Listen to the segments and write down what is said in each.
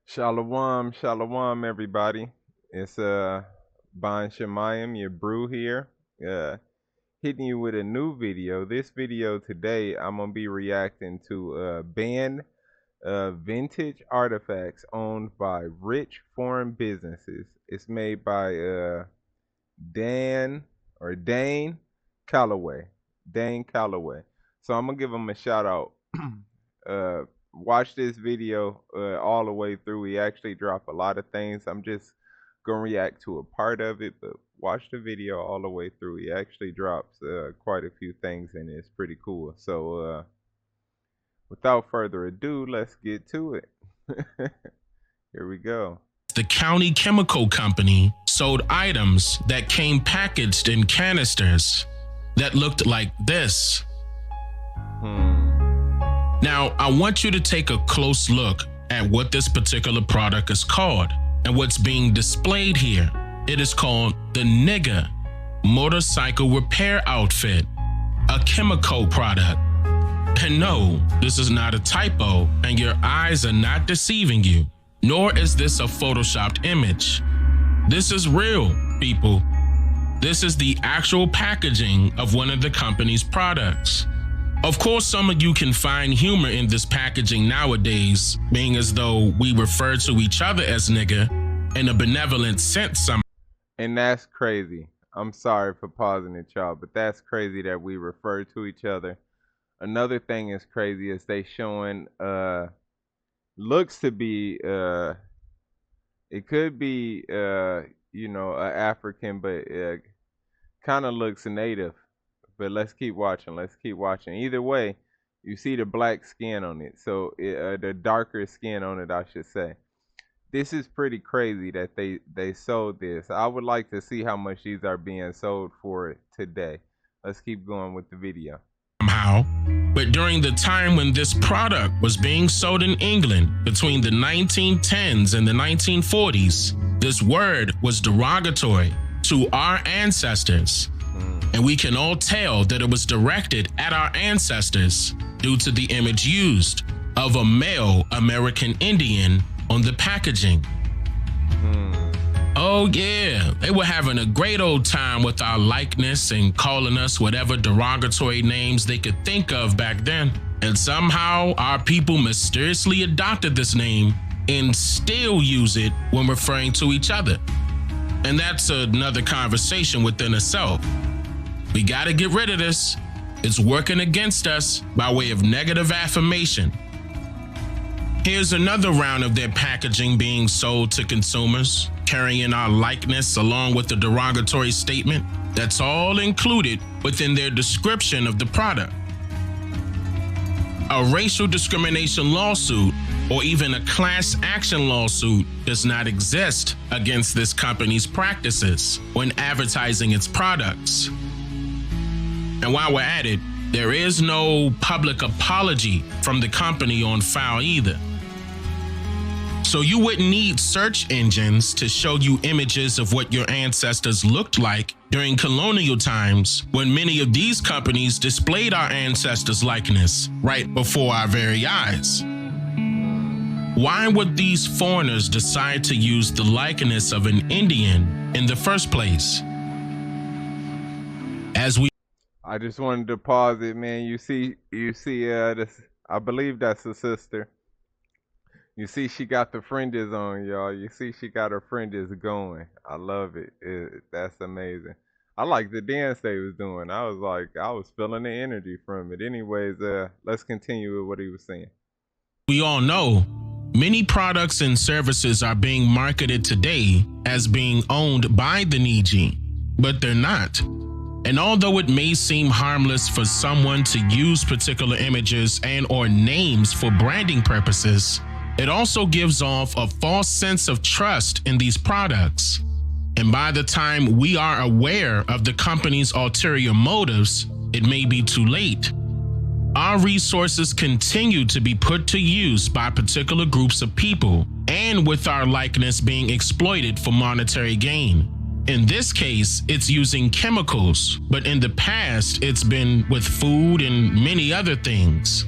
Shalom, shalom, everybody. It's Bon Shemayim, your brew here, uh, hitting you with a new video. This video today, I'm gonna be reacting to banned vintage artifacts owned by rich foreign businesses. It's made by Dan or Dane Calloway. Dane Calloway. So I'm gonna give him a shout out. uh, watch this video all the way through. We actually drop a lot of things. I'm just gonna react to a part of it, but watch the video all the way through. He actually drops quite a few things and it's pretty cool. So without further ado, let's get to it. Here we go. The County Chemical Company sold items that came packaged in canisters that looked like this. Now, I want you to take a close look at what this particular product is called and what's being displayed here. It is called the Nigga Motorcycle Repair Outfit, a chemical product. And no, this is not a typo, and your eyes are not deceiving you, nor is this a photoshopped image. This is real, people. This is the actual packaging of one of the company's products. Of course, some of you can find humor in this packaging nowadays, being as though we refer to each other as nigga in a benevolent sense. And that's crazy. I'm sorry for pausing it, y'all, but that's crazy that we refer to each other. Another thing is crazy is they showing looks to be it could be you know, a African, but kind of looks native. But let's keep watching. Let's keep watching. Either way, you see the black skin on it, so the darker skin on it, I should say. This is pretty crazy that they sold this. I would like to see how much these are being sold for today. Let's keep going with the video. Somehow, but during the time when this product was being sold in England between the 1910s and the 1940s, this word was derogatory to our ancestors. And we can all tell that it was directed at our ancestors due to the image used of a male American Indian on the packaging. Oh yeah, they were having a great old time with our likeness and calling us whatever derogatory names they could think of back then. And somehow our people mysteriously adopted this name and still use it when referring to each other. And that's another conversation within itself. We gotta get rid of this. It's working against us by way of negative affirmation. Here's another round of their packaging being sold to consumers, carrying our likeness along with the derogatory statement. That's all included within their description of the product. A racial discrimination lawsuit or even a class action lawsuit does not exist against this company's practices when advertising its products. And while we're at it, there is no public apology from the company on file either. So you wouldn't need search engines to show you images of what your ancestors looked like during colonial times when many of these companies displayed our ancestors' likeness right before our very eyes. Why would these foreigners decide to use the likeness of an Indian in the first place? I just wanted to pause it, man. You see this, I believe that's the sister. You see she got the fringes on, y'all. You see she got her fringes going. I love it. That's amazing. I like the dance they was doing. I was feeling the energy from it. Anyways, let's continue with what he was saying. We all know many products and services are being marketed today as being owned by the Niji, but they're not. And although it may seem harmless for someone to use particular images and or names for branding purposes, it also gives off a false sense of trust in these products. And by the time we are aware of the company's ulterior motives, it may be too late. Our resources continue to be put to use by particular groups of people, and with our likeness being exploited for monetary gain. In this case, it's using chemicals, but in the past, it's been with food and many other things.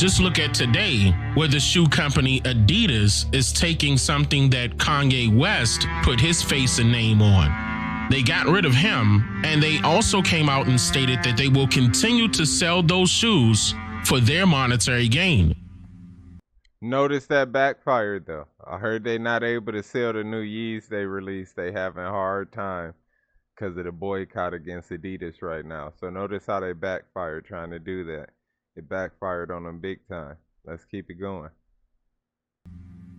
Just look at today, where the shoe company Adidas is taking something that Kanye West put his face and name on. They got rid of him, and they also came out and stated that they will continue to sell those shoes for their monetary gain. Notice that backfired though. I heard they not able to sell the new Yeezys they released. They having a hard time because of the boycott against Adidas right now. So notice how they backfired trying to do that. It backfired on them big time. Let's keep it going.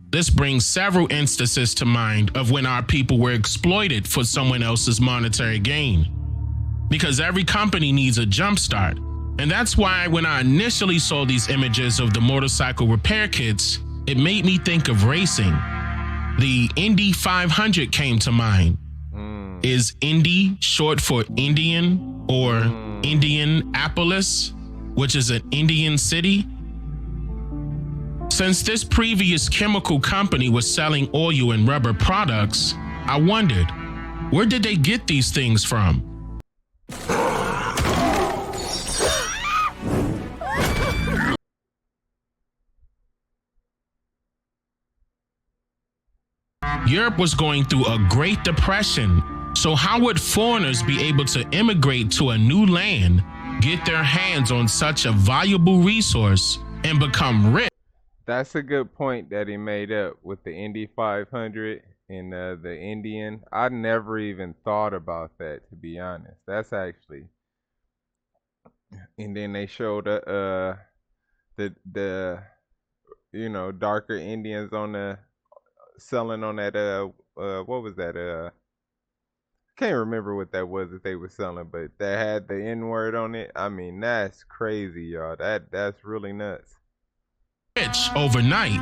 This brings several instances to mind of when our people were exploited for someone else's monetary gain. Because every company needs a jumpstart. And that's why when I initially saw these images of the motorcycle repair kits, it made me think of racing. The Indy 500 came to mind. Is Indy short for Indian or Indianapolis, which is an Indian city? Since this previous chemical company was selling oil and rubber products, I wondered, where did they get these things from? Europe was going through a Great Depression, so how would foreigners be able to immigrate to a new land, get their hands on such a valuable resource, and become rich? That's a good point that he made up with the Indy 500 and the Indian. I never even thought about that, to be honest. That's actually. And then they showed the darker Indians on the selling on that what was that can't remember what that was that they were selling, but that had the N-word on it. I mean, that's crazy, y'all. That's really nuts. Rich overnight.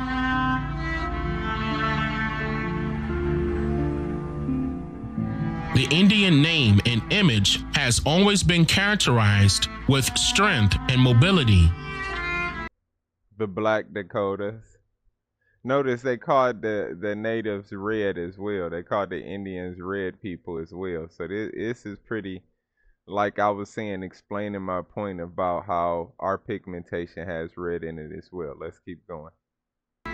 The Indian name and image has always been characterized with strength and mobility. The Black Dakotas. Notice they called the natives red as well. They called the Indians red people as well. So this is pretty, like I was saying, explaining my point about how our pigmentation has red in it as well. Let's keep going.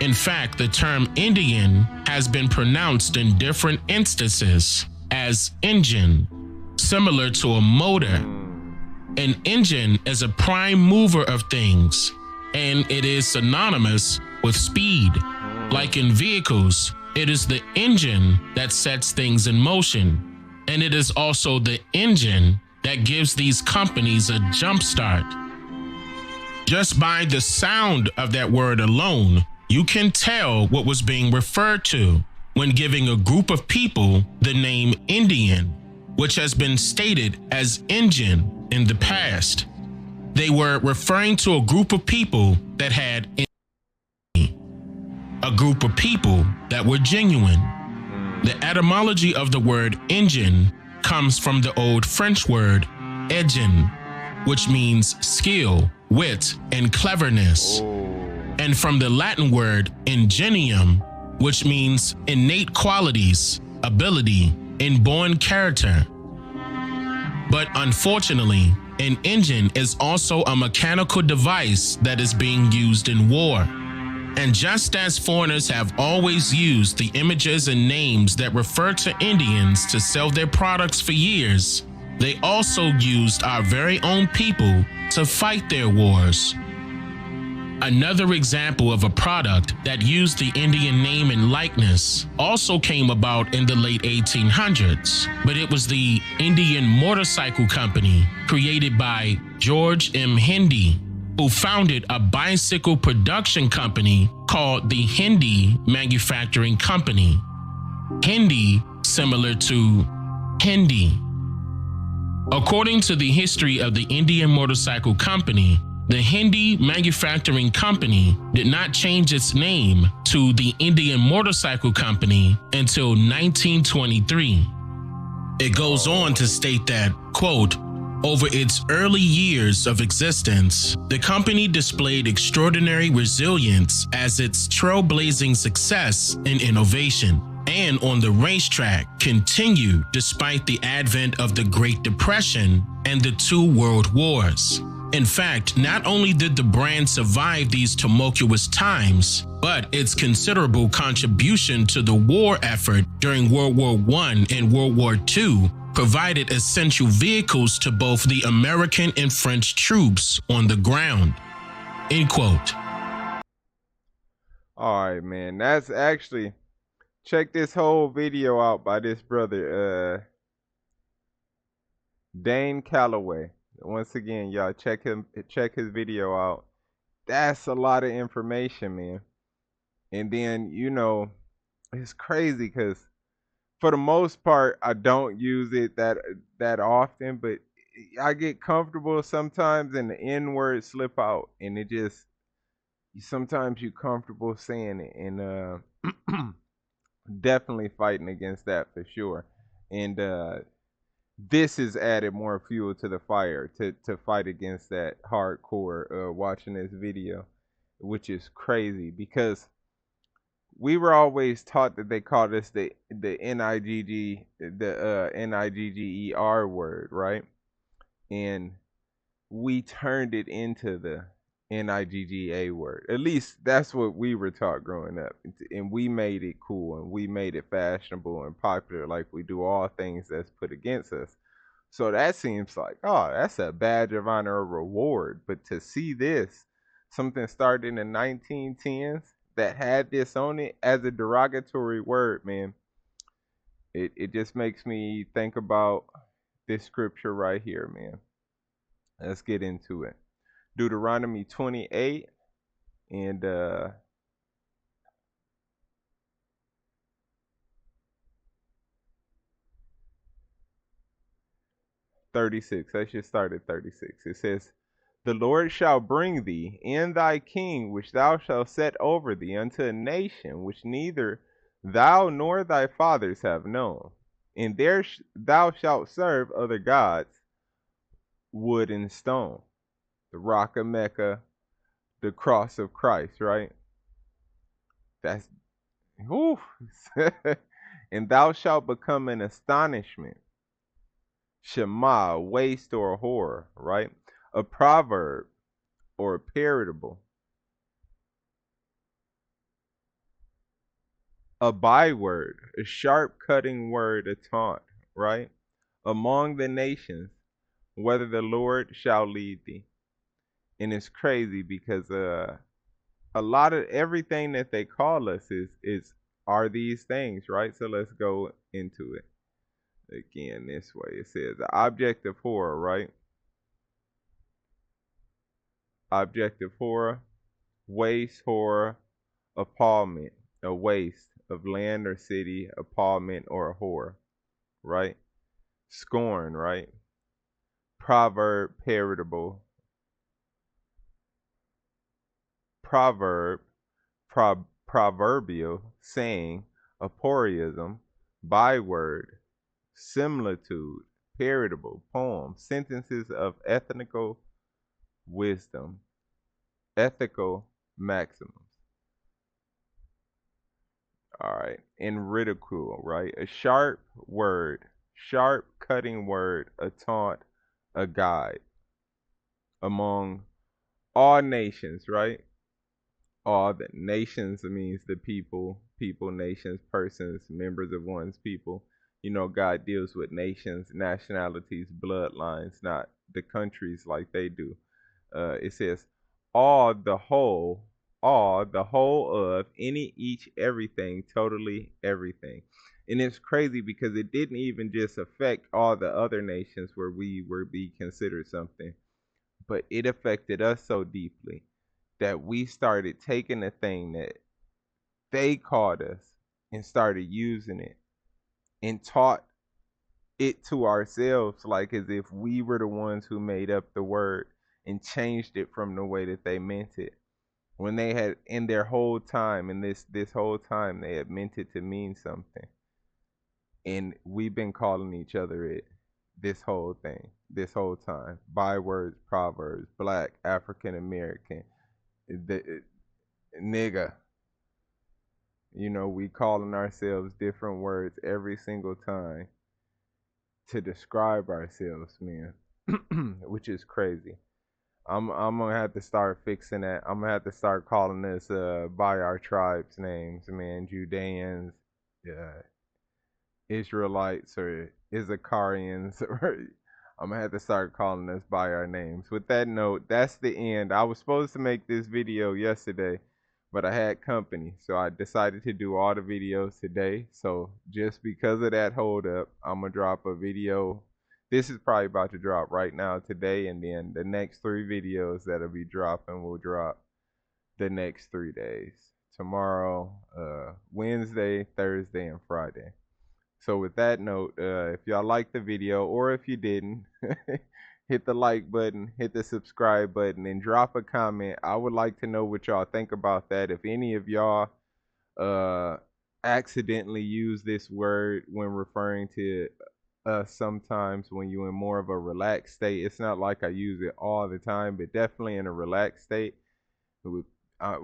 In fact, the term Indian has been pronounced in different instances as engine, similar to a motor. An engine is a prime mover of things, and it is synonymous with speed. Like in vehicles, it is the engine that sets things in motion, and it is also the engine that gives these companies a jump start. Just by the sound of that word alone, you can tell what was being referred to when giving a group of people the name Indian, which has been stated as engine in the past. They were referring to a group of people that had a group of people that were genuine. The etymology of the word engine comes from the old French word engin, which means skill, wit, and cleverness, and from the Latin word ingenium, which means innate qualities, ability, inborn character. But unfortunately, an engine is also a mechanical device that is being used in war. And just as foreigners have always used the images and names that refer to Indians to sell their products for years, they also used our very own people to fight their wars. Another example of a product that used the Indian name and likeness also came about in the late 1800s, but it was the Indian Motorcycle Company, created by George M. Hendy, who founded a bicycle production company called the Hendy Manufacturing Company. Hendy, similar to Hindi. According to the history of the Indian Motorcycle Company, the Hendy Manufacturing Company did not change its name to the Indian Motorcycle Company until 1923. It goes on to state that, quote, over its early years of existence, the company displayed extraordinary resilience as its trailblazing success in innovation, and on the racetrack continued despite the advent of the Great Depression and the two world wars. In fact, not only did the brand survive these tumultuous times, but its considerable contribution to the war effort during World War I and World War II provided essential vehicles to both the American and French troops on the ground. End quote. All right, man. That's actually, check this whole video out by this brother, Dane Calloway. Once again, y'all check his video out. That's a lot of information, man. And then, it's crazy because for the most part, I don't use it that often, but I get comfortable sometimes and the N word slip out, and it just sometimes you comfortable saying it, and definitely fighting against that for sure. And this has added more fuel to the fire to fight against that hardcore watching this video, which is crazy because we were always taught that they called us the NIGGER word, right? And we turned it into the NIGGA word. At least that's what we were taught growing up. And we made it cool and we made it fashionable and popular like we do all things that's put against us. So that seems like, oh, that's a badge of honor or reward. But to see this, something started in the 1910s that had this on it as a derogatory word, man, it just makes me think about this scripture right here, man. Let's get into it. Deuteronomy 28 and 36. Let's just start at 36. It says, "The Lord shall bring thee and thy king, which thou shalt set over thee, unto a nation which neither thou nor thy fathers have known. And there thou shalt serve other gods, wood and stone." The rock of Mecca, the cross of Christ, right? That's, whew. "And thou shalt become an astonishment. Shema, waste or horror, right? A proverb or a parable. A byword, a sharp cutting word, a taunt, right? Among the nations, whether the Lord shall lead thee." And it's crazy because a lot of everything that they call us is are these things, right? So let's go into it again this way. It says the object of horror, right? Object of horror, waste, horror, appallment, a waste of land or city, appallment or a horror, right? Scorn, right? Proverb, parable, proverb, proverbial, saying, aporism, byword, similitude, parable, poem, sentences of ethnical wisdom, ethical maxims. All right, and ridicule, right? A sharp word, sharp cutting word, a taunt, a guide among all nations, right? All the nations means the people, nations, persons, members of one's people. God deals with nations, nationalities, bloodlines, not the countries like they do. It says, all the whole of any, each, everything, totally everything. And it's crazy because it didn't even just affect all the other nations where we were be considered something, but it affected us so deeply that we started taking the thing that they called us and started using it and taught it to ourselves, like as if we were the ones who made up the word and changed it from the way that they meant it, when they had in their whole time, in this whole time, they had meant it to mean something. And we've been calling each other it this whole time. Bywords, proverbs, black, African American, the nigga. We calling ourselves different words every single time to describe ourselves, man, which is crazy. I'm gonna have to start fixing that. I'm gonna have to start calling this by our tribes names, man. Judeans, uh, Israelites, or Issacharians. Or I'm gonna have to start calling us by our names. With that note, that's the end. I was supposed to make this video yesterday, but I had company, so I decided to do all the videos today. So just because of that hold up, I'm gonna drop a video. This is probably about to drop right now today, and then the next 3 videos that'll be dropping will drop the next 3 days. Tomorrow, Wednesday, Thursday, and Friday. So with that note, if y'all liked the video, or if you didn't, hit the like button, hit the subscribe button, and drop a comment. I would like to know what y'all think about that. If any of y'all uh, accidentally use this word when referring to us sometimes when you're in more of a relaxed state. It's not like I use it all the time, but definitely in a relaxed state with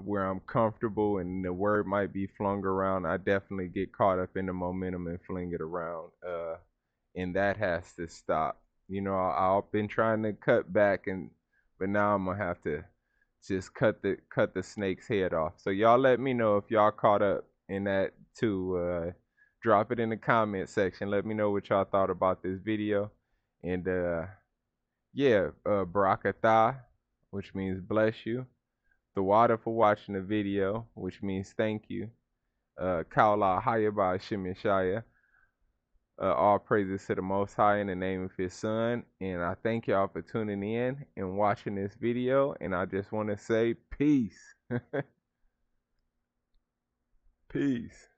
where I'm comfortable and the word might be flung around, I definitely get caught up in the momentum and fling it around. And that has to stop. You know, I've been trying to cut back, but now I'm gonna have to just cut the snake's head off. So y'all let me know if y'all caught up in that too. Drop it in the comment section. Let me know what y'all thought about this video. And yeah, Barakatah, which means bless you. The water for watching the video, which means thank you. Kaula Hayaba Shemishaya. All praises to the Most High in the name of His Son. And I thank y'all for tuning in and watching this video. And I just want to say peace. Peace.